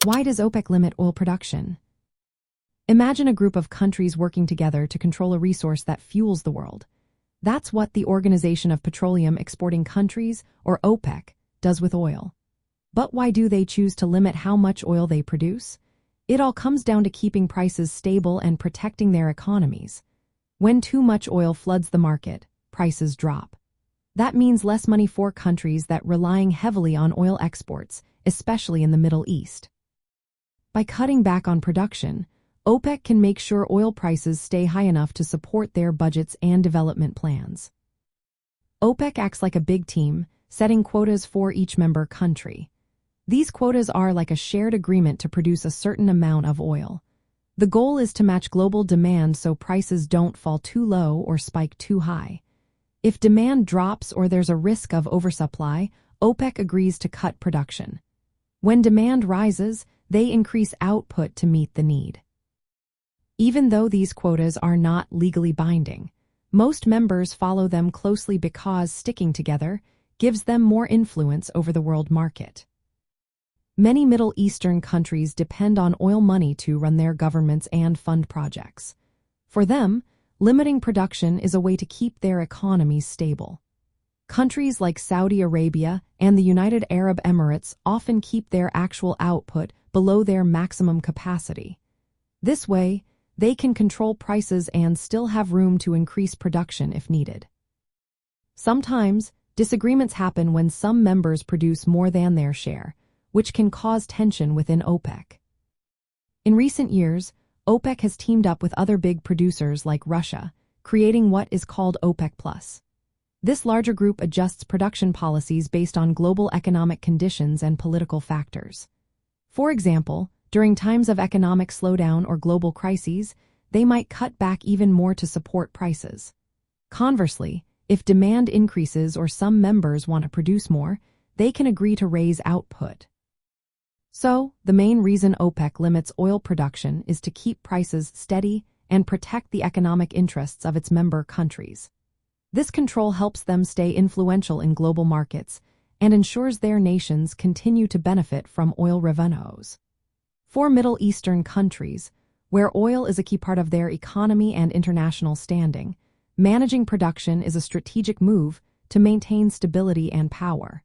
Why does OPEC limit oil production? Imagine a group of countries working together to control a resource that fuels the world. That's what the Organization of Petroleum Exporting Countries, or OPEC, does with oil. But why do they choose to limit how much oil they produce? It all comes down to keeping prices stable and protecting their economies. When too much oil floods the market, prices drop. That means less money for countries that relying heavily on oil exports, especially in the Middle East. By cutting back on production, OPEC can make sure oil prices stay high enough to support their budgets and development plans. OPEC acts like a big team, setting quotas for each member country. These quotas are like a shared agreement to produce a certain amount of oil. The goal is to match global demand so prices don't fall too low or spike too high. If demand drops or there's a risk of oversupply, OPEC agrees to cut production. When demand rises, they increase output to meet the need. Even though these quotas are not legally binding, most members follow them closely because sticking together gives them more influence over the world market. Many Middle Eastern countries depend on oil money to run their governments and fund projects. For them, limiting production is a way to keep their economies stable. Countries like Saudi Arabia and the United Arab Emirates often keep their actual output below their maximum capacity. This way, they can control prices and still have room to increase production if needed. Sometimes, disagreements happen when some members produce more than their share, which can cause tension within OPEC. In recent years, OPEC has teamed up with other big producers like Russia, creating what is called OPEC+. This larger group adjusts production policies based on global economic conditions and political factors. For example, during times of economic slowdown or global crises, they might cut back even more to support prices. Conversely, if demand increases or some members want to produce more, they can agree to raise output. So, the main reason OPEC limits oil production is to keep prices steady and protect the economic interests of its member countries. This control helps them stay influential in global markets and ensures their nations continue to benefit from oil revenues. For Middle Eastern countries, where oil is a key part of their economy and international standing, managing production is a strategic move to maintain stability and power.